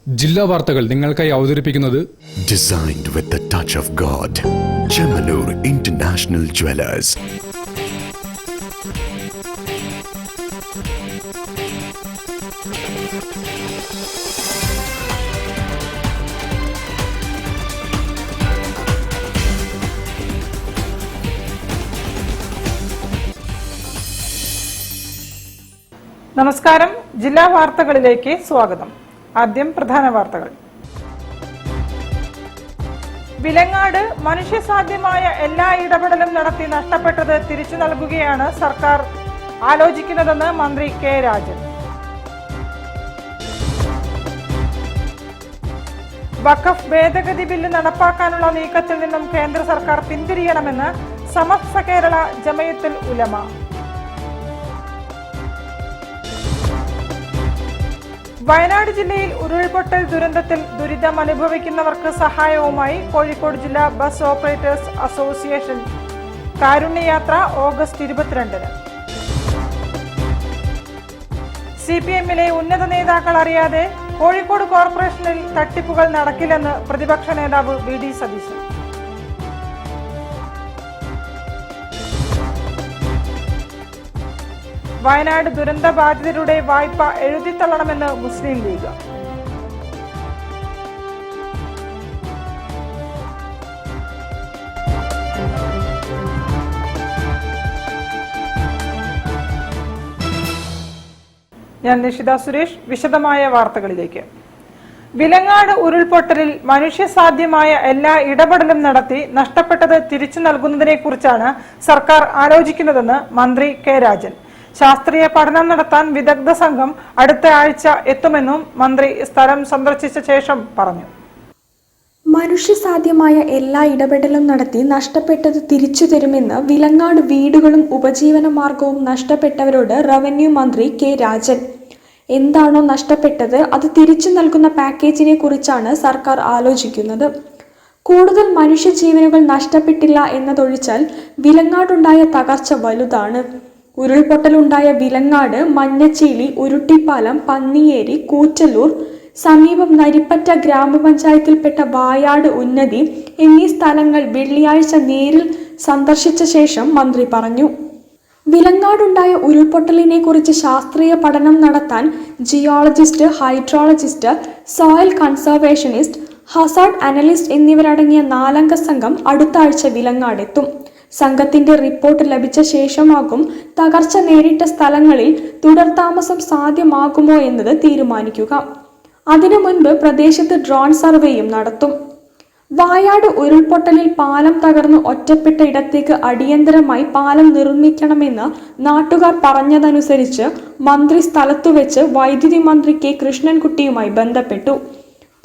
ജില്ലാ വാർത്തകൾ നിങ്ങൾക്കായി അവതരിപ്പിക്കുന്നത് Designed with the touch of God. Chemanur International Jewelers. നമസ്കാരം. ജില്ലാ വാർത്തകളിലേക്ക് സ്വാഗതം. ആദ്യം പ്രധാന വാർത്തകൾ. വിലങ്ങാട് മനുഷ്യസാധ്യമായ എല്ലാ ഇടപെടലും നടത്തി നഷ്ടപ്പെട്ടത് തിരിച്ചു നൽകുകയാണ് സർക്കാർ ആലോചിക്കുന്നതെന്ന് മന്ത്രി കെ രാജൻ. വഖഫ് ഭേദഗതി ബില്ല് നടപ്പാക്കാനുള്ള നീക്കത്തിൽ നിന്നും കേന്ദ്ര സർക്കാർ പിന്തിരിയണമെന്ന് സമസ്ത കേരള ജമയത്തുൽ ഉലമ. വയനാട് ജില്ലയിൽ ഉരുൾപൊട്ടൽ ദുരന്തത്തിൽ ദുരിതം അനുഭവിക്കുന്നവർക്ക് സഹായവുമായി കോഴിക്കോട് ജില്ലാ ബസ് ഓപ്പറേറ്റേഴ്സ് അസോസിയേഷൻ കാരുണ്യയാത്ര ഓഗസ്റ്റ് 22-ന്. CPM-ലെ ഉന്നത നേതാക്കൾ അറിയാതെ കോഴിക്കോട് കോർപ്പറേഷനിൽ തട്ടിപ്പുകൾ നടക്കില്ലെന്ന് പ്രതിപക്ഷ നേതാവ് VD സതീശൻ. വയനാട് ദുരന്ത ബാധിതരുടെ വായ്പ എഴുതിത്തള്ളണമെന്ന് മുസ്ലിം ലീഗ്. ഞാൻ നിഷിത സുരേഷ്. വിശദമായ വാർത്തകളിലേക്ക്. വിലങ്ങാട് ഉരുൾപൊട്ടലിൽ മനുഷ്യസാധ്യമായ എല്ലാ ഇടപെടലും നടത്തി നഷ്ടപ്പെട്ടത് തിരിച്ചു നൽകുന്നതിനെ കുറിച്ചാണ് സർക്കാർ ആലോചിക്കുന്നതെന്ന് മന്ത്രി കെ രാജൻ. ശാസ്ത്രീയ പഠനം നടത്താൻ വിദഗ്ധ സംഘം അടുത്ത ആഴ്ച എത്തുമെന്നും മന്ത്രി സ്ഥലം സന്ദർശിച്ച ശേഷം പറഞ്ഞു. മനുഷ്യസാധ്യമായ എല്ലാ ഇടപെടലും നടത്തി നഷ്ടപ്പെട്ടത് തിരിച്ചു തരുമെന്ന് വിലങ്ങാട് വീടുകളും ഉപജീവന മാർഗവും നഷ്ടപ്പെട്ടവരോട് റവന്യൂ മന്ത്രി കെ രാജൻ. എന്താണോ നഷ്ടപ്പെട്ടത് അത് തിരിച്ചു നൽകുന്ന പാക്കേജിനെ കുറിച്ചാണ് സർക്കാർ ആലോചിക്കുന്നത്. കൂടുതൽ മനുഷ്യജീവനുകൾ നഷ്ടപ്പെട്ടില്ല എന്നതൊഴിച്ചാൽ വിലങ്ങാടുണ്ടായ തകർച്ച വലുതാണ്. ഉരുൾപൊട്ടലുണ്ടായ വിലങ്ങാട്, മഞ്ഞച്ചേലി, ഉരുട്ടിപ്പാലം, പന്നിയേരി, കൂറ്റല്ലൂർ, സമീപം നരിപ്പറ്റ ഗ്രാമപഞ്ചായത്തിൽപ്പെട്ട വായാട്, ഉന്നതി എന്നീ സ്ഥലങ്ങൾ വെള്ളിയാഴ്ച നേരിൽ സന്ദർശിച്ച ശേഷം മന്ത്രി പറഞ്ഞു. വിലങ്ങാടുണ്ടായ ഉരുൾപൊട്ടലിനെ കുറിച്ച് ശാസ്ത്രീയ പഠനം നടത്താൻ geologist, hydrologist, soil conservationist, Hazard analyst എന്നിവരടങ്ങിയ 4-അംഗ സംഘം അടുത്ത ആഴ്ച വിലങ്ങാടെത്തും. സംഘത്തിന്റെ റിപ്പോർട്ട് ലഭിച്ച ശേഷമാകും തകർച്ച നേരിട്ട സ്ഥലങ്ങളിൽ തുടർ താമസം സാധ്യമാകുമോ എന്നത് തീരുമാനിക്കുക. അതിനു മുൻപ് പ്രദേശത്ത് ഡ്രോൺ സർവേയും നടത്തും. വായാട് ഉരുൾപൊട്ടലിൽ പാലം തകർന്ന് ഒറ്റപ്പെട്ട ഇടത്തേക്ക് അടിയന്തരമായി പാലം നിർമ്മിക്കണമെന്ന് നാട്ടുകാർ പറഞ്ഞതനുസരിച്ച് മന്ത്രി സ്ഥലത്തുവെച്ച് വൈദ്യുതി മന്ത്രി കെ കൃഷ്ണൻകുട്ടിയുമായി ബന്ധപ്പെട്ടു.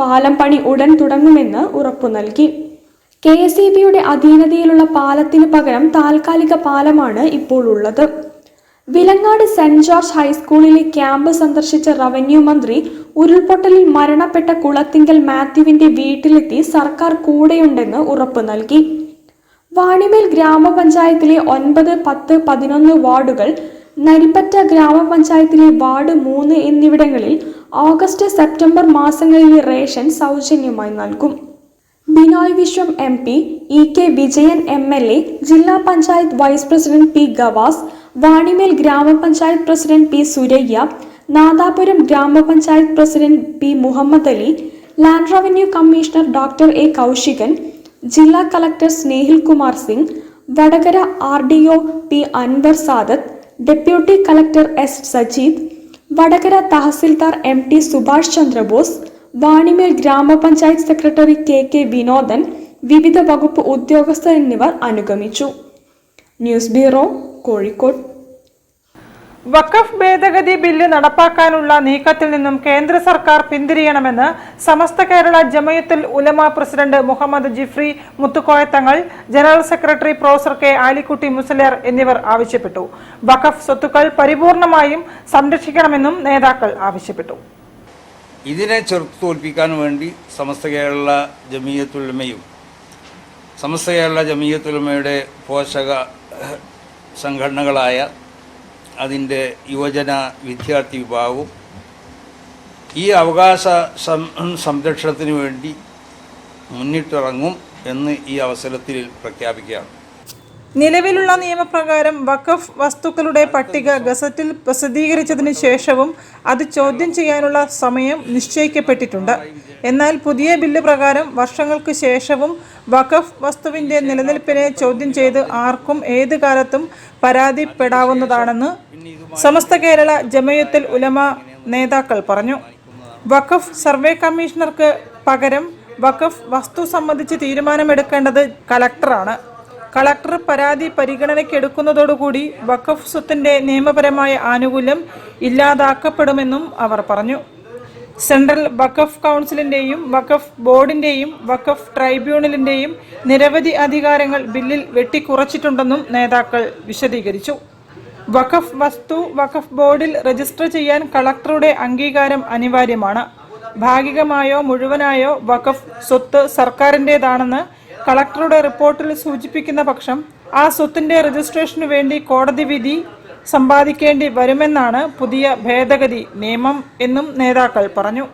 പാലം പണി ഉടൻ തുടങ്ങുമെന്ന് ഉറപ്പു നൽകി. KSEBയുടെ അധീനതയിലുള്ള പാലത്തിന് പകരം താൽക്കാലിക പാലമാണ് ഇപ്പോൾ ഉള്ളത്. വിലങ്ങാട് സെന്റ് ജോർജ് ഹൈസ്കൂളിലെ ക്യാമ്പ് സന്ദർശിച്ച റവന്യൂ മന്ത്രി ഉരുൾപൊട്ടലിൽ മരണപ്പെട്ട കുളത്തിങ്കൽ മാത്യുവിന്റെ വീട്ടിലെത്തി സർക്കാർ കൂടെയുണ്ടെന്ന് ഉറപ്പു നൽകി. വാണിമേൽ ഗ്രാമപഞ്ചായത്തിലെ 9, 10, 11 വാർഡുകൾ, നരിപ്പറ്റ ഗ്രാമപഞ്ചായത്തിലെ വാർഡ് 3 എന്നിവിടങ്ങളിൽ ഓഗസ്റ്റ്, സെപ്റ്റംബർ മാസങ്ങളിലെ റേഷൻ സൗജന്യമായി നൽകും. Binoy Viswam MP, EK Vijayan MLA, ജില്ലാ panchayat vice president P Gavas, Vanimel ഗ്രാമപഞ്ചായത്ത് പ്രസിഡന്റ് P സുരയ്യ, നാദാപുരം ഗ്രാമപഞ്ചായത്ത് president P Muhammad Ali, land revenue commissioner doctor A Kaushikan, ജില്ലാ collector Snehil Kumar Singh, Vadakara RDO P Anwar Sadath, deputy collector S Sajeed, Vadakara തഹസിൽദാർ MT സുഭാഷ് ചന്ദ്രബോസ്, വാണിമേൽ ഗ്രാമപഞ്ചായത്ത് സെക്രട്ടറി KK വിനോദൻ, വിവിധ വകുപ്പ് ഉദ്യോഗസ്ഥർ എന്നിവർ അനുഗമിച്ചു. News bureau, Kozhikode. വഖഫ് ഭേദഗതി ബില്ല് നടപ്പാക്കാനുള്ള നീക്കത്തിൽ നിന്നും കേന്ദ്ര സർക്കാർ പിന്തിരിയണമെന്ന് സമസ്ത കേരള ജമയത്തുൽ ഉലമ പ്രസിഡന്റ് മുഹമ്മദ് ജിഫ്രി മുത്തുക്കോയത്തങ്ങൾ, general secretary professor K Alikutty Musliyar എന്നിവർ ആവശ്യപ്പെട്ടു. വഖഫ് സ്വത്തുക്കൾ പരിപൂർണമായും സംരക്ഷിക്കണമെന്നും നേതാക്കൾ ആവശ്യപ്പെട്ടു. ഇതിനെ ചെറുത്തോൽപ്പിക്കാൻ വേണ്ടി സമസ്ത കേരള ജമീയത്തുലമയും സമസ്ത കേരള ജമീയത്തുലമയുടെ പോഷക സംഘടനകളായ അതിൻ്റെ യുവജന വിദ്യാർത്ഥി വിഭാഗവും ഈ അവകാശ സംരക്ഷണത്തിന് വേണ്ടി മുന്നിട്ടിറങ്ങും എന്ന് ഈ അവസരത്തിൽ പ്രഖ്യാപിക്കുകയാണ്. നിലവിലുള്ള നിയമപ്രകാരം വഖഫ് വസ്തുക്കളുടെ പട്ടിക ഗസറ്റിൽ പ്രസിദ്ധീകരിച്ചതിന് ശേഷവും അത് ചോദ്യം ചെയ്യാനുള്ള സമയം നിശ്ചയിക്കപ്പെട്ടിട്ടുണ്ട്. എന്നാൽ പുതിയ ബില്ല് പ്രകാരം വർഷങ്ങൾക്ക് ശേഷവും വഖഫ് വസ്തുവിന്റെ നിലനിൽപ്പിനെ ചോദ്യം ചെയ്ത് ആർക്കും ഏത് കാലത്തും പരാതിപ്പെടാവുന്നതാണെന്ന് സമസ്ത കേരള ജമയത്തുൽ ഉലമ നേതാക്കൾ പറഞ്ഞു. വഖഫ് സർവേ കമ്മീഷണർക്ക് പകരം വഖഫ് വസ്തു സംബന്ധിച്ച് തീരുമാനമെടുക്കേണ്ടത് കളക്ടറാണ്. കളക്ടർ പരാതി പരിഗണനയ്ക്കെടുക്കുന്നതോടുകൂടി വഖഫ് സ്വത്തിന്റെ നിയമപരമായ ആനുകൂല്യം ഇല്ലാതാക്കപ്പെടുമെന്നും അവർ പറഞ്ഞു. സെൻട്രൽ വഖഫ് കൗൺസിലിന്റെയും വഖഫ് ബോർഡിന്റെയും വഖഫ് ട്രൈബ്യൂണലിന്റെയും നിരവധി അധികാരങ്ങൾ ബില്ലിൽ വെട്ടിക്കുറച്ചിട്ടുണ്ടെന്നും നേതാക്കൾ വിശദീകരിച്ചു. വഖഫ് വസ്തു വഖഫ് ബോർഡിൽ രജിസ്റ്റർ ചെയ്യാൻ കളക്ടറുടെ അംഗീകാരം അനിവാര്യമാണ്. ഭാഗികമായോ മുഴുവനായോ വഖഫ് സ്വത്ത് സർക്കാരിൻ്റെതാണെന്ന് കളക്ടറുടെ റിപ്പോർട്ടിൽ സൂചിപ്പിക്കുന്ന പക്ഷം ആ സ്വത്തിന്റെ രജിസ്ട്രേഷനു വേണ്ടി കോടതി വിധി സമ്പാദിക്കേണ്ടി വരുമെന്നാണ് പുതിയ ഭേദഗതി നിയമം എന്നും നേതാക്കൾ പറഞ്ഞു.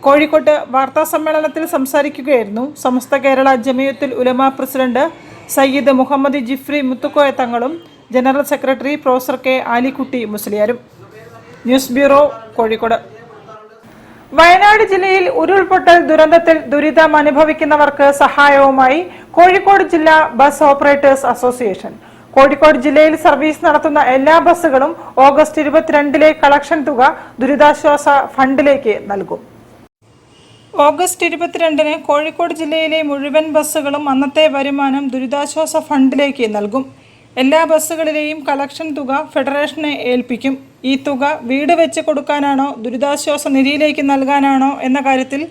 കോഴിക്കോട്ട് വാർത്താസമ്മേളനത്തിൽ സംസാരിക്കുകയായിരുന്നു സമസ്ത കേരള ജമയത്തുൽ ഉലമ പ്രസിഡന്റ് സയ്യിദ് മുഹമ്മദ് ജിഫ്രി മുത്തുക്കോയ തങ്ങളും general secretary professor K Alikutty മുസ്ലിയാരും. News bureau, Kozhikode. വയനാട് ജില്ലയിൽ ഉരുൾപൊട്ടൽ ദുരന്തത്തിൽ ദുരിതം അനുഭവിക്കുന്നവർക്ക് സഹായവുമായി കോഴിക്കോട് ജില്ലാ ബസ് ഓപ്പറേറ്റേഴ്സ് അസോസിയേഷൻ. കോഴിക്കോട് ജില്ലയിൽ സർവീസ് നടത്തുന്ന എല്ലാ ബസ്സുകളും ഓഗസ്റ്റ് 22 കളക്ഷൻ തുക ദുരിതാശ്വാസ ഫണ്ടിലേക്ക് നൽകും. ഓഗസ്റ്റ് 22 കോഴിക്കോട് ജില്ലയിലെ മുഴുവൻ ബസ്സുകളും അന്നത്തെ വരുമാനം ദുരിതാശ്വാസ ഫണ്ടിലേക്ക് നൽകും. എല്ലാ ബസ്സുകളിലെയും കളക്ഷൻ തുക ഫെഡറേഷനെ ഏൽപ്പിക്കും. ഈ തുക വീട് വെച്ച് കൊടുക്കാനാണോ ദുരിതാശ്വാസ നിധിയിലേക്ക് നൽകാനാണോ എന്ന കാര്യത്തിൽ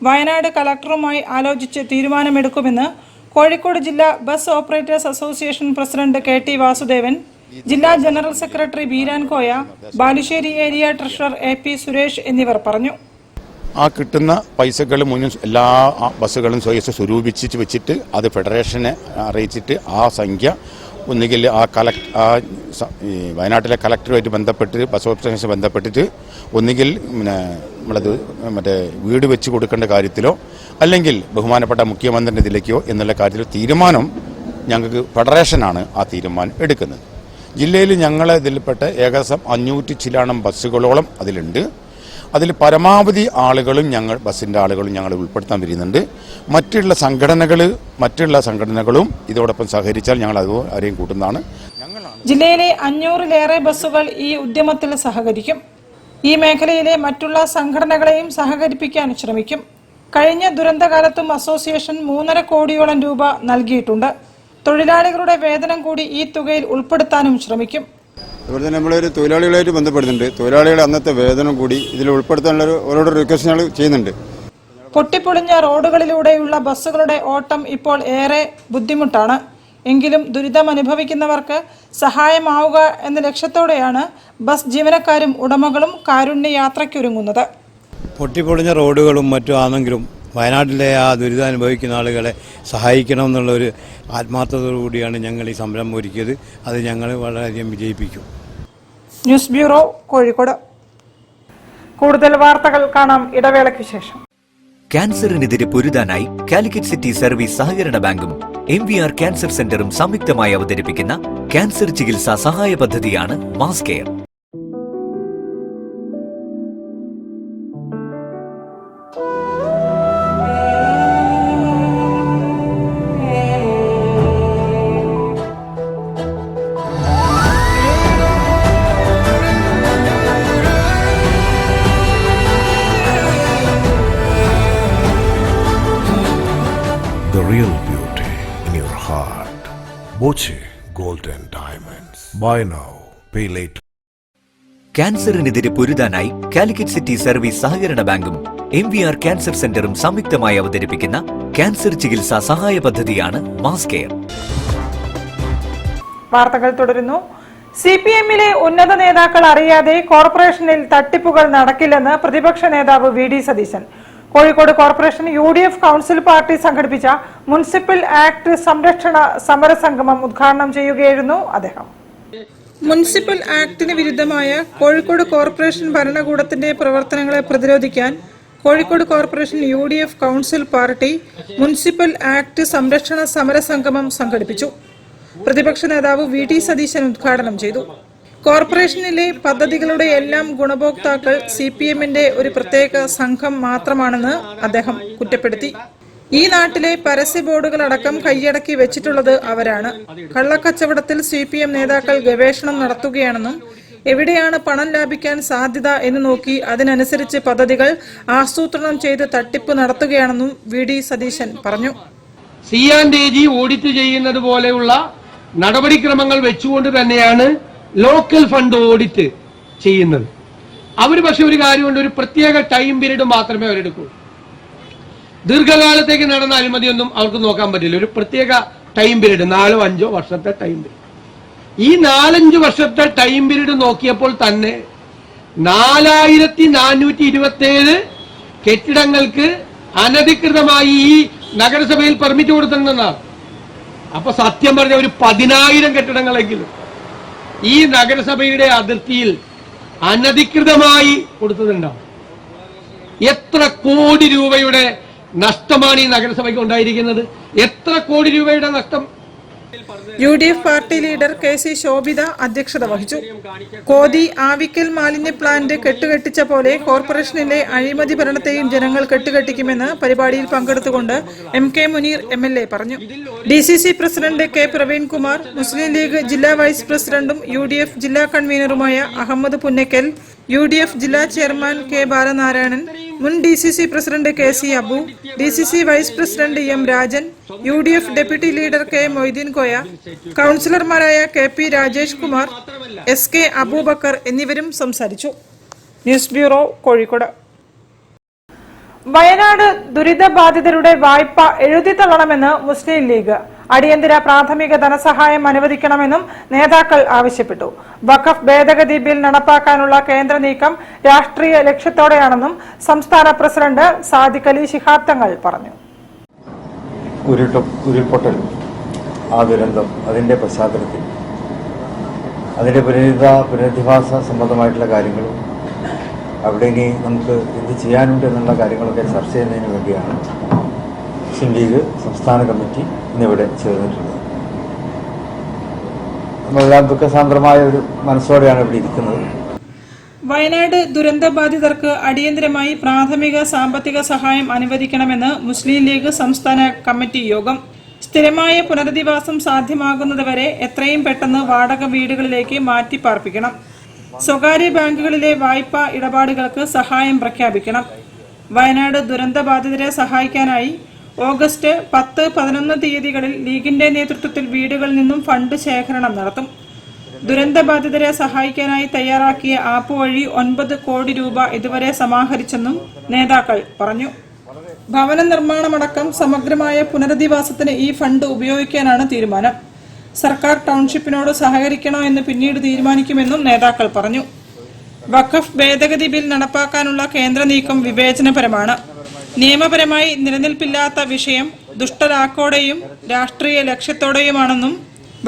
വയനാട് കളക്ടറുമായി ആലോചിച്ച് തീരുമാനമെടുക്കുമെന്ന് കോഴിക്കോട് ജില്ലാ bus operators association president KT Vasudevan, ജില്ലാ general secretary Beeran Koya, Balussery area treasurer AP Suresh എന്നിവർ പറഞ്ഞു. ആ കിട്ടുന്ന പൈസകൾ മുഴുവൻ എല്ലാ ബസ്സുകളും സ്വരൂപിച്ച് വെച്ചിട്ട് അത് ഫെഡറേഷനെ അറിയിച്ചിട്ട് ആ സംഖ്യ ഒന്നുകിൽ വയനാട്ടിലെ കളക്ടറുമായിട്ട് ബന്ധപ്പെട്ട് ബസ് ഓപ്പറേഷൻസ് ബന്ധപ്പെട്ടിട്ട് ഒന്നുകിൽ നമ്മളത് വീട് വെച്ച് കൊടുക്കേണ്ട കാര്യത്തിലോ അല്ലെങ്കിൽ ബഹുമാനപ്പെട്ട മുഖ്യമന്ത്രിൻ്റെ ഇതിലേക്കോ എന്നുള്ള കാര്യത്തിൽ തീരുമാനം ഞങ്ങൾക്ക് ഫെഡറേഷനാണ് ആ തീരുമാനം എടുക്കുന്നത്. ജില്ലയിൽ ഞങ്ങളെ ഇതിൽപ്പെട്ട ഏകദേശം 500 ചില്ലാണം ബസ്സുകളോളം അതിലുണ്ട്. അതിൽ പരമാവധി ആളുകളും ബസ്സിൻ്റെ ആളുകളും ഞങ്ങൾ ഉൾപ്പെടുത്താൻ വരുന്നുണ്ട്. മറ്റുള്ള സംഘടനകളും ഇതോടൊപ്പം സഹകരിച്ചാൽ ഞങ്ങൾ അത് ആരെയും കൂട്ടുന്നതാണ്. ജില്ലയിലെ 500-ലേറെ ബസ്സുകൾ ഈ ഉദ്യമത്തിൽ സഹകരിക്കും. ഈ മേഖലയിലെ മറ്റുള്ള സംഘടനകളെയും സഹകരിപ്പിക്കാൻ ശ്രമിക്കും. കഴിഞ്ഞ ദുരന്തകാലത്തും അസോസിയേഷൻ 3.5 കോടിയോളം രൂപ നൽകിയിട്ടുണ്ട്. തൊഴിലാളികളുടെ വേതനം കൂടി ഈ തുകയിൽ ഉൾപ്പെടുത്താനും ശ്രമിക്കും. അതുപോലെ തന്നെ നമ്മളൊരു തൊഴിലാളികളായിട്ട് ബന്ധപ്പെടുന്നുണ്ട്. തൊഴിലാളികളുടെ അന്നത്തെ വേതനം കൂടി ഇതിൽ ഉൾപ്പെടുത്താനുള്ള ഓരോ റിക്വസ്റ്റ് ഞങ്ങൾ ചെയ്യുന്നുണ്ട്. പൊട്ടിപ്പൊളിഞ്ഞ റോഡുകളിലൂടെയുള്ള ബസ്സുകളുടെ ഓട്ടം ഇപ്പോൾ ഏറെ ബുദ്ധിമുട്ടാണ്. എങ്കിലും ദുരിതം അനുഭവിക്കുന്നവർക്ക് സഹായമാവുക എന്ന ലക്ഷ്യത്തോടെയാണ് ബസ് ജീവനക്കാരും ഉടമകളും കാരുണ്യ യാത്രയ്ക്കൊരുങ്ങുന്നത്. പൊട്ടിപ്പൊളിഞ്ഞ റോഡുകളും മറ്റും ആണെങ്കിലും വയനാട്ടിലെ ആ ദുരിതം അനുഭവിക്കുന്ന ആളുകളെ സഹായിക്കണം എന്നുള്ളൊരു ആത്മാർത്ഥതയോടു കൂടിയാണ് ഞങ്ങൾ ഈ സംരംഭം ഒരുക്കിയത്. അത് ഞങ്ങൾ വളരെയധികം വിജയിപ്പിക്കും. News bureau, Kozhikode. കൂടുതൽ വാർത്തകൾ കാണാം ഇടവേളയ്ക്ക് ശേഷം. ക്യാൻസറിനെതിരെ പൊരുതാനായി കാലിക്കറ്റ് സിറ്റി സർവീസ് സഹകരണ ബാങ്കും MVR ക്യാൻസർ സെന്ററും സംയുക്തമായി അവതരിപ്പിക്കുന്ന ക്യാൻസർ ചികിത്സാ സഹായ പദ്ധതിയാണ് mass care. The real beauty in your heart. Boche Gold and Diamonds. Buy now, pay later. ക്യാൻസറിനെതിരെ പൊരുതാനായി കാലിക്കറ്റ് സിറ്റി സർവീസ് സഹകരണ ബാങ്കും MVR ക്യാൻസർ സെന്ററും സംയുക്തമായി അവതരിപ്പിക്കുന്ന ക്യാൻസർ ചികിത്സാ സഹായ പദ്ധതിയാണ് മാസ് കെയർ. വാർത്തകൾ തുടരുന്നു. CPM-ലെ ഉന്നത നേതാക്കൾ അറിയാതെ കോർപ്പറേഷനിൽ തട്ടിപ്പുകൾ നടക്കില്ലെന്ന് പ്രതിപക്ഷ നേതാവ് VD Satheesan. Kozhikode corporation UDF council party സംഘടിപ്പിച്ച മുനിസിപ്പൽ ആക്ട് സംരക്ഷണ സമരസംഗമം ഉദ്ഘാടനം ചെയ്യുകയായിരുന്നു അദ്ദേഹം. മുനിസിപ്പൽ ആക്ടിന് വിരുദ്ധമായ കോഴിക്കോട് കോർപ്പറേഷൻ ഭരണകൂടത്തിന്റെ പ്രവർത്തനങ്ങളെ പ്രതിരോധിക്കാൻ Kozhikode corporation UDF council party municipal act സംരക്ഷണ സമരസംഗമം സംഘടിപ്പിച്ചു. പ്രതിപക്ഷ നേതാവ് VT സതീശൻ ഉദ്ഘാടനം ചെയ്തു. കോർപ്പറേഷനിലെ പദ്ധതികളുടെ എല്ലാം ഗുണഭോക്താക്കൾ CPMന്റെ ഒരു പ്രത്യേക സംഘം മാത്രമാണെന്ന് അദ്ദേഹം കുറ്റപ്പെടുത്തി. ഈ നാട്ടിലെ പരസ്യ ബോർഡുകളടക്കം കൈയടക്കി വെച്ചിട്ടുള്ളത് അവരാണ്. കള്ളക്കച്ചവടത്തിൽ CPM നേതാക്കൾ ഗവേഷണം നടത്തുകയാണെന്നും എവിടെയാണ് പണം ലാഭിക്കാൻ സാധ്യത എന്ന് നോക്കി അതിനനുസരിച്ച് പദ്ധതികൾ ആസൂത്രണം ചെയ്ത് തട്ടിപ്പ് നടത്തുകയാണെന്നും VD സതീശൻ പറഞ്ഞു. C&AG ഓഡിറ്റ് ചെയ്യുന്നത് പോലെയുള്ള നടപടിക്രമങ്ങൾ വെച്ചുകൊണ്ട് തന്നെയാണ് ലോക്കൽ ഫണ്ട് ഓഡിറ്റ് ചെയ്യുന്നത്. അവർ പക്ഷെ ഒരു കാര്യമുണ്ട്, ഒരു പ്രത്യേക ടൈം പീരീഡ് മാത്രമേ അവരെടുക്കൂ. ദീർഘകാലത്തേക്ക് നടന്ന അനുമതിയൊന്നും അവർക്ക് നോക്കാൻ പറ്റില്ല. ഒരു പ്രത്യേക ടൈം പീരീഡ്, 4-5 വർഷത്തെ ടൈം പീരീഡ്. ഈ 4-5 വർഷത്തെ ടൈം പീരീഡ് നോക്കിയപ്പോൾ തന്നെ 4427 കെട്ടിടങ്ങൾക്ക് അനധികൃതമായി ഈ നഗരസഭയിൽ പെർമിറ്റ് കൊടുത്തിട്ടുണ്ടെന്നാണ്. അപ്പൊ സത്യം പറഞ്ഞ ഒരു 10,000 കെട്ടിടങ്ങളെങ്കിലും ഈ നഗരസഭയുടെ അതിർത്തിയിൽ അനധികൃതമായി കൊടുത്തതുണ്ടാവും. എത്ര കോടി രൂപയുടെ നഷ്ടമാണ് ഈ നഗരസഭയ്ക്ക് ഉണ്ടായിരിക്കുന്നത്? എത്ര കോടി രൂപയുടെ നഷ്ടം? UDF party leader KC Shobhitha അധ്യക്ഷത വഹിച്ചു. കോതി ആവിക്കൽ മാലിന്യ പ്ലാന്റ് കെട്ടുകെട്ടിച്ച പോലെ കോർപ്പറേഷനിലെ അഴിമതി ഭരണത്തെയും ജനങ്ങൾ കെട്ടുകെട്ടിക്കുമെന്ന് പരിപാടിയിൽ പങ്കെടുത്തുകൊണ്ട് MK മുനീർ MLA പറഞ്ഞു. DCC president K Praveenkumar, Muslim League ജില്ലാ വൈസ് പ്രസിഡന്റും UDF ജില്ലാ കൺവീനറുമായ അഹമ്മദ് പുന്നക്കൽ, UDF ജില്ലാ ചെയർമാൻ K ബാലനാരായണൻ, മുൻ DCC president KC Abu, DCC vice president M Rajan, UDF deputy leader K Moideen Koya, കൗൺസിലർമാരായ KP രാജേഷ് കുമാർ, SK അബൂബക്കർ എന്നിവരും സംസാരിച്ചു. News bureau, Kozhikode. വയനാട് ദുരിതബാധിതരുടെ വായ്പ എഴുതിത്തള്ളണമെന്ന് മുസ്ലിം ലീഗ്. അടിയന്തര പ്രാഥമിക ധനസഹായം അനുവദിക്കണമെന്നും നേതാക്കൾ ആവശ്യപ്പെട്ടു. വഖഫ് ഭേദഗതി ബിൽ നടപ്പാക്കാനുള്ള കേന്ദ്ര നീക്കം രാഷ്ട്രീയ ലക്ഷ്യത്തോടെയാണെന്നും സംസ്ഥാന പ്രസിഡന്റ് സാദിഖ് അലി ശിഹാബ് തങ്ങൾ പറഞ്ഞു. ഉരുൾപൊട്ടൽ, ആ ദുരന്തം, അതിൻ്റെ പശ്ചാത്തലത്തിൽ അതിൻ്റെ പുനരധിവാസ സംബന്ധമായിട്ടുള്ള കാര്യങ്ങളും അവിടെ ഇനി നമുക്ക് എന്ത് ചെയ്യാനുണ്ട് എന്നുള്ള കാര്യങ്ങളൊക്കെ ചർച്ച ചെയ്യുന്നതിന് വേണ്ടിയാണ് മുസ്ലിം ലീഗ് സംസ്ഥാന കമ്മിറ്റി ഇന്നിവിടെ ചേർന്നിട്ടുള്ളത്. നമ്മളെല്ലാം ദുഃഖസാന്ദ്രമായ ഒരു മനസ്സോടെയാണ് ഇവിടെ ഇരിക്കുന്നത്. വയനാട് ദുരന്തബാധിതർക്ക് അടിയന്തരമായി പ്രാഥമിക സാമ്പത്തിക സഹായം അനുവദിക്കണമെന്ന് മുസ്ലിം ലീഗ് സംസ്ഥാന കമ്മിറ്റി യോഗം. സ്ഥിരമായ പുനരധിവാസം സാധ്യമാകുന്നതുവരെ എത്രയും പെട്ടെന്ന് വാടക വീടുകളിലേക്ക് മാറ്റി പാർപ്പിക്കണം. സ്വകാര്യ ബാങ്കുകളിലെ വായ്പാ ഇടപാടുകൾക്ക് സഹായം പ്രഖ്യാപിക്കണം. വയനാട് ദുരന്തബാധിതരെ സഹായിക്കാനായി ഓഗസ്റ്റ് 10-11 തീയതികളിൽ ലീഗിന്റെ നേതൃത്വത്തിൽ വീടുകളിൽ നിന്നും ഫണ്ട് ശേഖരണം നടത്തും. ദുരന്തബാധിതരെ സഹായിക്കാനായി തയ്യാറാക്കിയ ആപ്പ് വഴി 9 കോടി രൂപ ഇതുവരെ സമാഹരിച്ചെന്നും നേതാക്കൾ പറഞ്ഞു. ഭവന നിർമ്മാണമടക്കം സമഗ്രമായ പുനരധിവാസത്തിന് ഈ ഫണ്ട് ഉപയോഗിക്കാനാണ് തീരുമാനം. സർക്കാർ ടൗൺഷിപ്പിനോട് സഹകരിക്കണോ എന്ന് പിന്നീട് തീരുമാനിക്കുമെന്നും നേതാക്കൾ പറഞ്ഞു. വഖഫ് ഭേദഗതി ബിൽ നടപ്പാക്കാനുള്ള കേന്ദ്ര നീക്കം വിവേചനപരമാണ്. നിയമപരമായി നിലനിൽപ്പില്ലാത്ത വിഷയം ദുഷ്ടലാക്കോടെയും രാഷ്ട്രീയ ലക്ഷ്യത്തോടെയുമാണെന്നും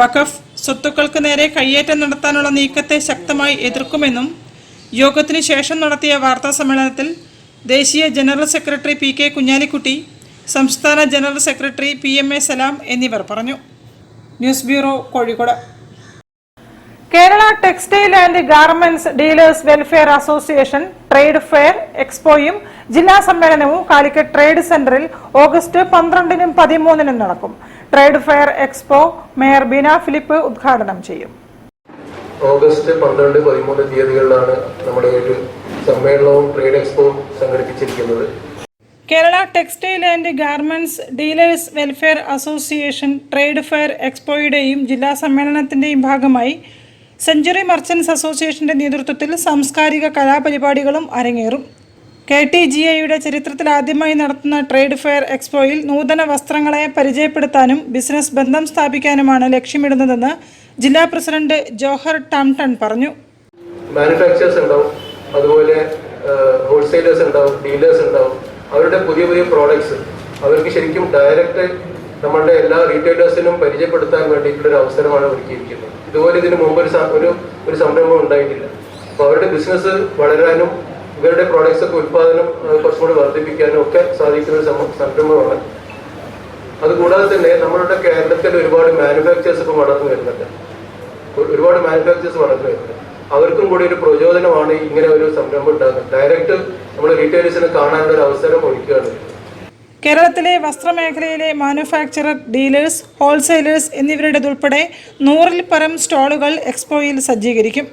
വഖഫ് സ്വത്തുക്കൾക്ക് നേരെ കയ്യേറ്റം നടത്താനുള്ള നീക്കത്തെ ശക്തമായി എതിർക്കുമെന്നും യോഗത്തിന് ശേഷം നടത്തിയ വാർത്താ സമ്മേളനത്തിൽ ദേശീയ ജനറൽ സെക്രട്ടറി PK കുഞ്ഞാലിക്കുട്ടി, സംസ്ഥാന ജനറൽ സെക്രട്ടറി PMA സലാം എന്നിവർ പറഞ്ഞു. News bureau, Kozhikode. Kerala textile and garments dealers welfare association trade fair എക്സ്പോയും ജില്ലാ സമ്മേളനവും കാലിക്കറ്റ് ട്രേഡ് സെന്ററിൽ ഓഗസ്റ്റ് 12-നും 13-നും നടക്കും. Trade fair expo mayor Beena Philip ഉദ്ഘാടനം ചെയ്യും. ഓഗസ്റ്റ് 12-13 തീയതികളിലാണ് നമ്മുടെ സമ്മേളനവും ട്രേഡ് എക്സ്പോയും സംഘടിപ്പിച്ചിരിക്കുന്നത്. Kerala textile and garments dealers welfare association trade fair എക്സ്പോയുടെയും ജില്ലാ സമ്മേളനത്തിന്റെയും ഭാഗമായി സെഞ്ചുറി മർച്ചന്റ്സ് അസോസിയേഷന്റെ നേതൃത്വത്തിൽ സാംസ്കാരിക കലാപരിപാടികളും അരങ്ങേറും. KTGAയുടെ ചരിത്രത്തിൽ ആദ്യമായി നടത്തുന്ന ട്രേഡ് ഫെയർ എക്സ്പോയിൽ നൂതന വസ്ത്രങ്ങളെ പരിചയപ്പെടുത്താനും ബിസിനസ് ബന്ധം സ്ഥാപിക്കാനുമാണ് ലക്ഷ്യമിടുന്നതെന്ന് ജില്ലാ പ്രസിഡന്റ് ജോഹർ ടാംടൺ പറഞ്ഞു. മാനുഫാക്ചേഴ്സ് ഉണ്ടാവും, അതുപോലെ ഹോൾസെയിലേഴ്സ് ഉണ്ടാവും, ഡീലേഴ്സ് ഉണ്ടാവും. അവരുടെ പുതിയ പുതിയ പ്രോഡക്ട്സ് അവർക്ക് ശരിക്കും ഡയറക്റ്റ് നമ്മളുടെ എല്ലാ റീറ്റെയിലേഴ്സിനും പരിചയപ്പെടുത്താൻ വേണ്ടിയിട്ടുള്ള ഒരു അവസരമാണ് ഒരുക്കിയിരിക്കുന്നത്. ഇതുപോലെ ഇതിനു മുമ്പ് ഒരു സംരംഭം ഉണ്ടായിട്ടില്ല. അപ്പോൾ അവരുടെ ബിസിനസ് വളരാനും ഇവരുടെ പ്രോഡക്ട്സ് ഒക്കെ ഉൽപ്പാദനം കുറച്ചും കൂടി വർദ്ധിപ്പിക്കാനും ഒക്കെ സാധിക്കുന്ന ഒരു സംരംഭമാണ്. അതുകൂടാതെ തന്നെ നമ്മളുടെ കേരളത്തിൽ ഒരുപാട് മാനുഫാക്ചേഴ്സ് ഇപ്പോൾ വളർന്നു വരുന്നുണ്ട്. അവർക്കും കൂടി ഒരു പ്രചോദനമാണ് ഇങ്ങനെ ഒരു സംരംഭം ഉണ്ടാകുന്നത്. ഡയറക്റ്റ് നമ്മൾ റീറ്റെയിലേഴ്സിന് കാണാനുള്ള ഒരു അവസരം ഒരുക്കുകയാണ്. കേരളത്തിലെ വസ്ത്രമേഖലയിലെ മാനുഫാക്ചറർ, ഡീലേഴ്സ്, ഹോൾസെയിലേഴ്സ് എന്നിവരുടേതുൾപ്പെടെ 100-ൽ പരം സ്റ്റാളുകൾ എക്സ്പോയിൽ സജ്ജീകരിക്കും.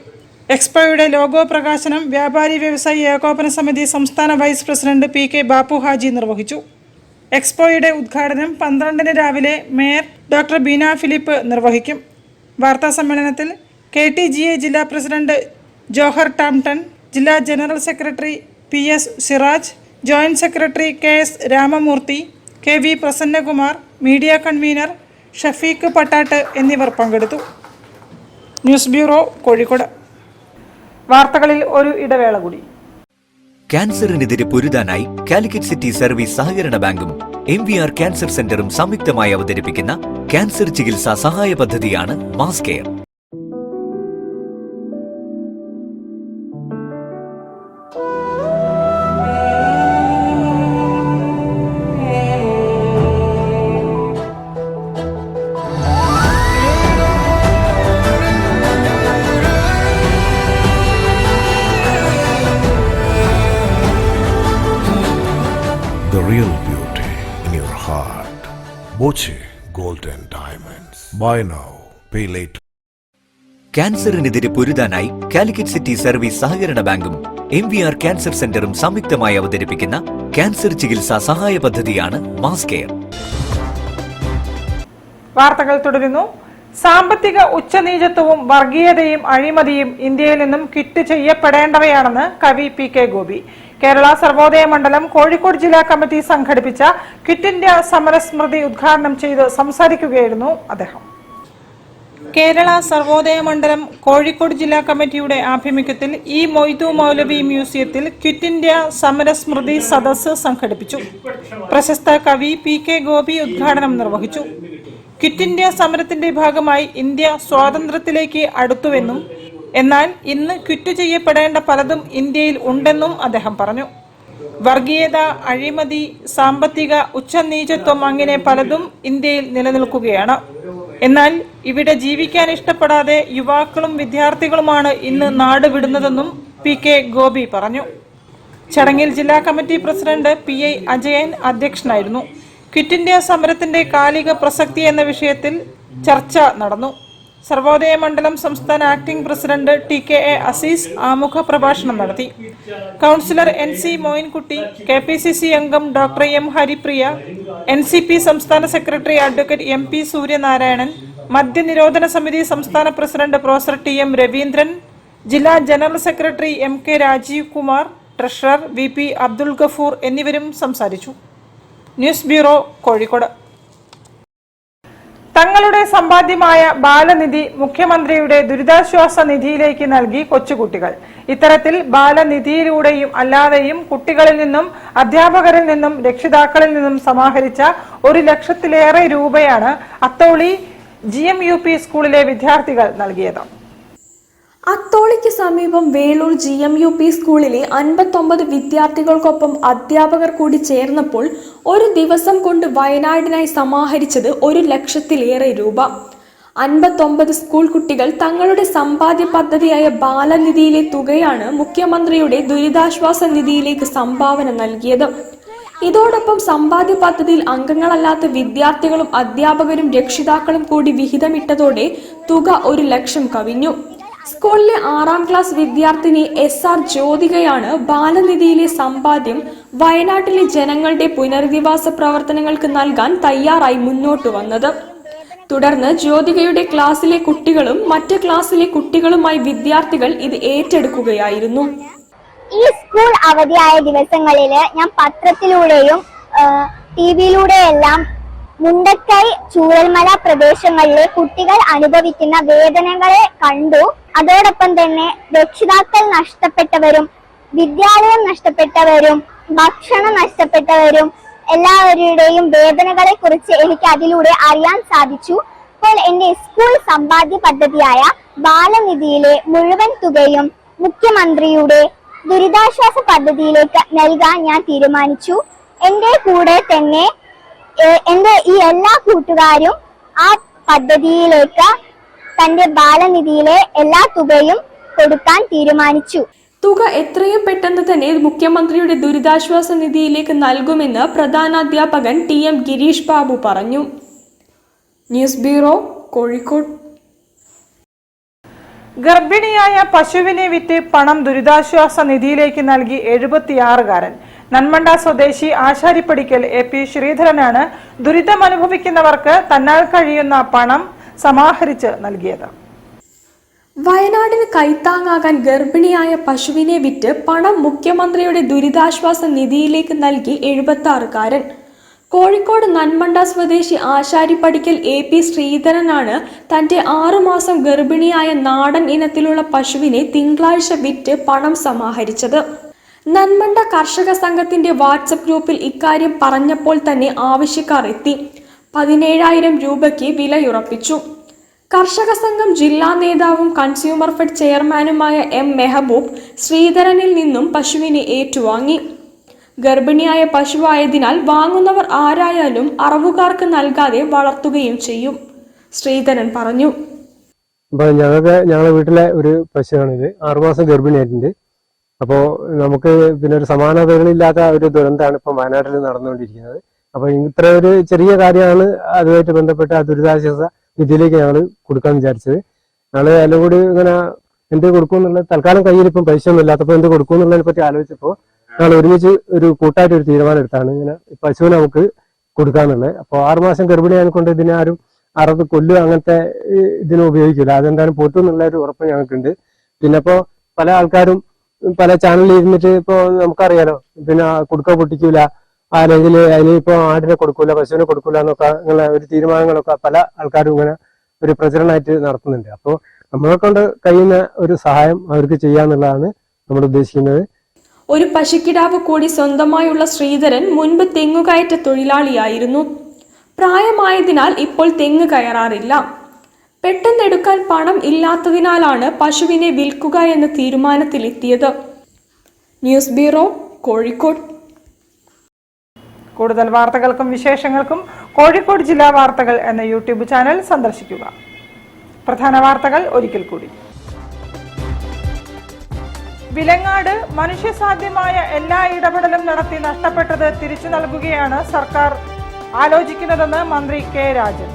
എക്സ്പോയുടെ ലോഗോ പ്രകാശനം വ്യാപാരി വ്യവസായി ഏകോപന സമിതി സംസ്ഥാന vice president PK Bappu Haji നിർവഹിച്ചു. എക്സ്പോയുടെ ഉദ്ഘാടനം 12-ന് രാവിലെ മേയർ ഡോക്ടർ ബീന ഫിലിപ്പ് നിർവഹിക്കും. വാർത്താ സമ്മേളനത്തിൽ KTGA ജില്ലാ പ്രസിഡന്റ് ജോഹർ ടാംടൺ, ജില്ലാ general secretary PS Siraj, joint secretary KS Ramamurthy, KV Prasannakumar, media convener Shafeeq Pattat എന്നിവർ പങ്കെടുത്തു. News bureau, Kozhikode. വാർത്തകളിൽ ഒരു ഇടവേള കൂടി. ക്യാൻസറിനെതിരെ പൊരുതാനായി കാലിക്കറ്റ് സിറ്റി സർവീസ് സഹകരണ ബാങ്കും MVR ക്യാൻസർ സെന്ററും സംയുക്തമായി അവതരിപ്പിക്കുന്ന ക്യാൻസർ ചികിത്സാ സഹായ പദ്ധതിയാണ് mass care. The real beauty in your heart. Boche Gold and Diamonds. Buy now, pay later. ക്യാൻസറിനെതിരെ പൊരുതാനായി കാലിക്കറ്റ് സിറ്റി സർവീസ് സഹകരണ ബാങ്കും MVR ക്യാൻസർ സെന്ററും സംയുക്തമായി അവതരിപ്പിക്കുന്ന ക്യാൻസർ ചികിത്സാ സഹായ പദ്ധതിയാണ് മാസ് കെയർ. വാർത്തകൾ തുടരുന്നു. സാമ്പത്തിക ഉച്ചനീചത്വവും വർഗീയതയും അഴിമതിയും ഇന്ത്യയിൽ നിന്നും ക്വിറ്റ് ചെയ്യപ്പെടേണ്ടവയാണെന്ന് കവി PK ഗോപി. കേരള സർവോദയ മണ്ഡലം കോഴിക്കോട് ജില്ലാ കമ്മിറ്റി സംഘടിപ്പിച്ച ക്വിറ്റ് ഇന്ത്യ സമരസ്മൃതി ഉദ്ഘാടനം ചെയ്ത് സംസാരിക്കുകയായിരുന്നു അദ്ദേഹം. കേരള സർവോദയ മണ്ഡലം കോഴിക്കോട് ജില്ലാ കമ്മിറ്റിയുടെ ആഭിമുഖ്യത്തിൽ മൊയ്തു മൗലവി മ്യൂസിയത്തിൽ ക്വിറ്റ് ഇന്ത്യ സമരസ്മൃതി സദസ്സ് സംഘടിപ്പിച്ചു. പ്രശസ്ത കവി PK ഗോപി ഉദ്ഘാടനം നിർവഹിച്ചു. ക്വിറ്റ് ഇന്ത്യ സമരത്തിന്റെ ഭാഗമായി ഇന്ത്യ സ്വാതന്ത്ര്യത്തിലേക്ക് അടുത്തുവെന്നും എന്നാൽ ഇന്ന് ക്വിറ്റ് ചെയ്യപ്പെടേണ്ട പലതും ഇന്ത്യയിൽ ഉണ്ടെന്നും അദ്ദേഹം പറഞ്ഞു. വർഗീയത, അഴിമതി, സാമ്പത്തിക ഉച്ചനീചത്വം അങ്ങനെ പലതും ഇന്ത്യയിൽ നിലനിൽക്കുകയാണ്. എന്നാൽ ഇവിടെ ജീവിക്കാൻ ഇഷ്ടപ്പെടാതെ യുവാക്കളും വിദ്യാർത്ഥികളുമാണ് ഇന്ന് നാട് വിടുന്നതെന്നും PK ഗോപി പറഞ്ഞു. ചടങ്ങിൽ ജില്ലാ കമ്മിറ്റി പ്രസിഡന്റ് PI അജയൻ അധ്യക്ഷനായിരുന്നു. ക്വിറ്റ് ഇന്ത്യ സമരത്തിന്റെ കാലിക പ്രസക്തി എന്ന വിഷയത്തിൽ ചർച്ച നടന്നു. സർവോദയ മണ്ഡലം സംസ്ഥാന ആക്ടിംഗ് പ്രസിഡന്റ് TKA അസീസ് ആമുഖ പ്രഭാഷണം നടത്തി. കൗൺസിലർ NC മോയിൻകുട്ടി, KPCC അംഗം ഡോക്ടർ M ഹരിപ്രിയ, NCP സംസ്ഥാന സെക്രട്ടറി അഡ്വക്കേറ്റ് MP സൂര്യനാരായണൻ, മദ്യനിരോധന സമിതി സംസ്ഥാന പ്രസിഡന്റ് പ്രൊഫസർ TM രവീന്ദ്രൻ, ജില്ലാ general secretary MK Rajeev Kumar, treasurer VP Abdul Gafoor എന്നിവരും സംസാരിച്ചു. News bureau, Kozhikode. തങ്ങളുടെ സമ്പാദ്യമായ ബാലനിധി മുഖ്യമന്ത്രിയുടെ ദുരിതാശ്വാസ നിധിയിലേക്ക് നൽകി കൊച്ചുകുട്ടികൾ. ഇത്തരത്തിൽ ബാലനിധിയിലൂടെയും അല്ലാതെയും കുട്ടികളിൽ നിന്നും അധ്യാപകരിൽ നിന്നും രക്ഷിതാക്കളിൽ നിന്നും സമാഹരിച്ച 1 ലക്ഷത്തിലേറെ രൂപയാണ് അത്തോളി GMUP സ്കൂളിലെ വിദ്യാർത്ഥികൾ നൽകിയത്. അത്തോളിക്ക് സമീപം വേളൂർ GMUP സ്കൂളിലെ 59 വിദ്യാർത്ഥികൾക്കൊപ്പം അധ്യാപകർ കൂടി ചേർന്നപ്പോൾ ഒരു ദിവസം കൊണ്ട് വയനാടിനായി സമാഹരിച്ചത് 1 ലക്ഷത്തിലേറെ രൂപ. 59 സ്കൂൾ കുട്ടികൾ തങ്ങളുടെ സമ്പാദ്യ പദ്ധതിയായ ബാലനിധിയിലെ തുകയാണ് മുഖ്യമന്ത്രിയുടെ ദുരിതാശ്വാസ നിധിയിലേക്ക് സംഭാവന നൽകിയത്. ഇതോടൊപ്പം സമ്പാദ്യ പദ്ധതിയിൽ അംഗങ്ങളല്ലാത്ത വിദ്യാർത്ഥികളും അധ്യാപകരും രക്ഷിതാക്കളും കൂടി വിഹിതമിട്ടതോടെ തുക 1 ലക്ഷം കവിഞ്ഞു. സ്കൂളിലെ 6ാം ക്ലാസ് വിദ്യാർത്ഥിനി SR ജ്യോതികയാണ് ബാലനിധിയിലെ സമ്പാദ്യം വയനാട്ടിലെ ജനങ്ങളുടെ പുനരധിവാസ പ്രവർത്തനങ്ങൾക്ക് നൽകാൻ തയ്യാറായി മുന്നോട്ട് വന്നത്. തുടർന്ന് ജ്യോതികയുടെ ക്ലാസ്സിലെ കുട്ടികളും മറ്റ് ക്ലാസ്സിലെ കുട്ടികളുമായി വിദ്യാർത്ഥികൾ ഇത് ഏറ്റെടുക്കുകയായിരുന്നു. ഈ സ്കൂൾ അവധിയായ ദിവസങ്ങളിൽ ഞാൻ പത്രത്തിലൂടെയും TV-യിലൂടെയെല്ലാം മുണ്ടക്കൈ, ചൂരൽമല പ്രദേശങ്ങളിലെ കുട്ടികൾ അനുഭവിക്കുന്ന വേദനകളെ കണ്ടു. അതോടൊപ്പം തന്നെ രക്ഷിതാക്കൾ നഷ്ടപ്പെട്ടവരും, വിദ്യാലയം നഷ്ടപ്പെട്ടവരും, ഭക്ഷണം നഷ്ടപ്പെട്ടവരും, എല്ലാവരുടെയും വേദനകളെ കുറിച്ച് എനിക്ക് അതിലൂടെ അറിയാൻ സാധിച്ചു. ഇപ്പോൾ എന്റെ സ്കൂൾ സമ്പാദ്യ പദ്ധതിയായ ബാലനിധിയിലെ മുഴുവൻ തുകയും മുഖ്യമന്ത്രിയുടെ ദുരിതാശ്വാസ പദ്ധതിയിലേക്ക് നൽകാൻ ഞാൻ തീരുമാനിച്ചു. എന്റെ കൂടെ തന്നെ എന്റെ ഈ എല്ലാ കൂട്ടുകാരും ആ പദ്ധതിയിലേക്ക് തന്റെ ബാലനിധിയിലെ എല്ലാ തുകയും കൊടുക്കാൻ തീരുമാനിച്ചു. തുക എത്രയും പെട്ടെന്ന് തന്നെ മുഖ്യമന്ത്രിയുടെ ദുരിതാശ്വാസ നിധിയിലേക്ക് നൽകുമെന്ന് പ്രധാനാധ്യാപകൻ TM ഗിരീഷ് ബാബു പറഞ്ഞു. News bureau, Kozhikode. ഗർഭിണിയായ പശുവിനെ വിറ്റ് പണം ദുരിതാശ്വാസ നിധിയിലേക്ക് നൽകി 76-കാരൻ. നന്മണ്ട സ്വദേശി ആശാരിപ്പടിക്കൽ AP ശ്രീധരനാണ് ദുരിതമനുഭവിക്കുന്നവർക്ക് തന്നാൽ കഴിയുന്ന പണം സമാഹരിച്ച് നൽകിയത്. വയനാടിന് കൈത്താങ്ങാകാൻ ഗർഭിണിയായ പശുവിനെ വിറ്റ് പണം മുഖ്യമന്ത്രിയുടെ ദുരിതാശ്വാസ നിധിയിലേക്ക് നൽകി 76-കാരൻ. കോഴിക്കോട് നന്മണ്ട സ്വദേശി ആശാരിപ്പടിക്കൽ AP ശ്രീധരനാണ് തന്റെ 6 മാസം ഗർഭിണിയായ നാടൻ ഇനത്തിലുള്ള പശുവിനെ തിങ്കളാഴ്ച വിറ്റ് പണം സമാഹരിച്ചത്. നന്മണ്ട കർഷക സംഘത്തിന്റെ വാട്സപ്പ് ഗ്രൂപ്പിൽ ഇക്കാര്യം പറഞ്ഞപ്പോൾ തന്നെ ആവശ്യക്കാർ എത്തി 17,000 രൂപയ്ക്ക് വിലയുറപ്പിച്ചു. കർഷക സംഘം ജില്ലാ നേതാവും കൺസ്യൂമർ ഫെഡ് ചെയർമാനുമായ M മെഹബൂബ് ശ്രീധരനിൽ നിന്നും പശുവിനെ ഏറ്റുവാങ്ങി. ഗർഭിണിയായ പശുവായതിനാൽ വാങ്ങുന്നവർ ആരായാലും അറവുകാർക്ക് നൽകാതെ വളർത്തുകയും ചെയ്യും. ശ്രീധരൻ പറഞ്ഞു. ഞങ്ങളുടെ വീട്ടിലെ ഒരു പശുവാണിത്. 6 മാസം ഗർഭിണിയായിട്ടുണ്ട്. അപ്പോൾ നമുക്ക് പിന്നെ ഒരു സമാനതകളില്ലാത്ത ഒരു ദുരന്തമാണ് ഇപ്പം വയനാട്ടിൽ നടന്നുകൊണ്ടിരിക്കുന്നത്. അപ്പൊ ഇത്ര ഒരു ചെറിയ കാര്യമാണ് അതുമായിട്ട് ബന്ധപ്പെട്ട് ആ ദുരിതാശ്വാസ നിധിയിലേക്ക് ഞങ്ങൾ കൊടുക്കാന്ന് വിചാരിച്ചത്. ഞങ്ങൾ എല്ലാം കൂടി ഇങ്ങനെ എന്ത് കൊടുക്കുമെന്നുള്ളത് തൽക്കാലം കയ്യിൽ ഇപ്പം പൈസ ഒന്നും ഇല്ലാത്തപ്പോൾ എന്ത് കൊടുക്കുമെന്നുള്ളതിനെ പറ്റി ആലോചിച്ചപ്പോൾ ഞങ്ങൾ ഒരുമിച്ച് ഒരു കൂട്ടായിട്ട് ഒരു തീരുമാനം എടുത്താണ് ഇങ്ങനെ പശുവിനെ നമുക്ക് കൊടുക്കാന്നുള്ളത്. അപ്പോൾ 6 മാസം ഗർഭിണിയാനെ കൊണ്ട് ഇതിനെ ആരും അറവ് കൊല്ലുക അങ്ങനത്തെ ഇതിനും ഉപയോഗിക്കില്ല. അതെന്തായാലും പോറ്റും എന്നുള്ള ഒരു ഉറപ്പ് ഞങ്ങൾക്കുണ്ട്. പിന്നെ ഇപ്പോൾ പല ആൾക്കാരും പല ചാനലിൽ ഇരുന്നിട്ട് ഇപ്പോൾ നമുക്കറിയാലോ പിന്നെ കൊടുക്ക പൊട്ടിക്കൂല അല്ലെങ്കിൽ അതിനിപ്പോ ആടിനെ കൊടുക്കൂല പശുവിനെ കൊടുക്കൂല എന്നൊക്കെ അങ്ങനെ ഒരു തീരുമാനങ്ങളൊക്കെ പല ആൾക്കാരും ഇങ്ങനെ ഒരു പ്രചരണമായിട്ട് നടത്തുന്നുണ്ട്. അപ്പോൾ നമ്മളെ കൊണ്ട് കഴിയുന്ന ഒരു സഹായം അവർക്ക് ചെയ്യാന്നുള്ളതാണ് നമ്മൾ ഉദ്ദേശിക്കുന്നത്. ഒരു പശുക്കിടാവ് കൂടി സ്വന്തമായുള്ള ശ്രീധരൻ മുൻപ് തെങ്ങുകയറ്റ തൊഴിലാളിയായിരുന്നു. പ്രായമായതിനാൽ ഇപ്പോൾ തെങ്ങ് കയറാറില്ല. പെട്ടെന്നെടുക്കാൻ പണം ഇല്ലാത്തതിനാലാണ് പശുവിനെ വിൽക്കുക എന്ന തീരുമാനത്തിലെത്തിയത്. News bureau, Kozhikode. കൂടുതൽ വാർത്തകൾക്കും വിശേഷങ്ങൾക്കും കോഴിക്കോട് ജില്ലാ വാർത്തകൾ എന്ന യൂട്യൂബ് ചാനൽ സന്ദർശിക്കുക. പ്രധാന വാർത്തകൾ ഒരിക്കൽ കൂടി. വിലങ്ങാട് മനുഷ്യസാധ്യമായ എല്ലാ ഇടപെടലും നടത്തി നഷ്ടപ്പെട്ടത് തിരിച്ചു നൽകുകയാണ് സർക്കാർ ആലോചിക്കുന്നതെന്ന് മന്ത്രി K രാജൻ.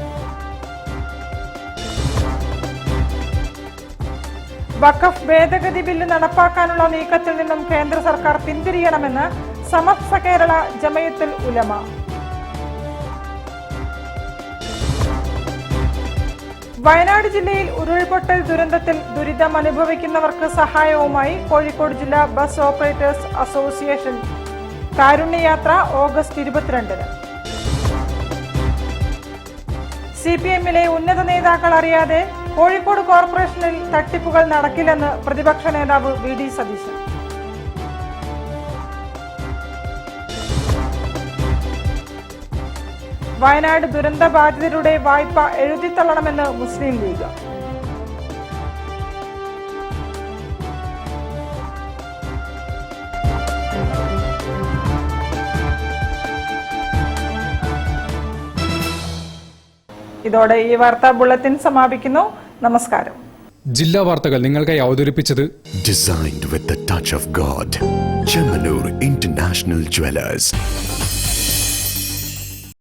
വഖഫ് ഭേദഗതി ബില്ല് നടപ്പാക്കാനുള്ള നീക്കത്തിൽ നിന്നും കേന്ദ്ര സർക്കാർ പിന്തിരിയണമെന്ന് സമസ്ത കേരള ജമയത്തുൽ ഉലമ. വയനാട് ജില്ലയിൽ ഉരുൾപൊട്ടൽ ദുരന്തത്തിൽ ദുരിതം അനുഭവിക്കുന്നവർക്ക് സഹായവുമായി കോഴിക്കോട് ജില്ലാ ബസ് ഓപ്പറേറ്റേഴ്സ് അസോസിയേഷൻ കാരുണ്യയാത്ര ഓഗസ്റ്റ് 22-ന്. CPM-ലെ ഉന്നത നേതാക്കൾ അറിയാതെ കോഴിക്കോട് കോർപ്പറേഷനിൽ തട്ടിപ്പുകൾ നടക്കില്ലെന്ന് പ്രതിപക്ഷ നേതാവ് VD സതീശൻ. വയനാട് ദുരന്ത ബാധിതരുടെ വായ്പ എഴുതിത്തള്ളണമെന്ന് മുസ്ലിം ലീഗ്. ഇതോടെ ഈ വാർത്താ ബുള്ളറ്റിൻ സമാപിക്കുന്നു. നമസ്കാരം. ജില്ലാ വാർത്തകൾ നിങ്ങൾക്കായി അവതരിപ്പിച്ചത് Designed with the touch of God. Chemanur International Jewelers.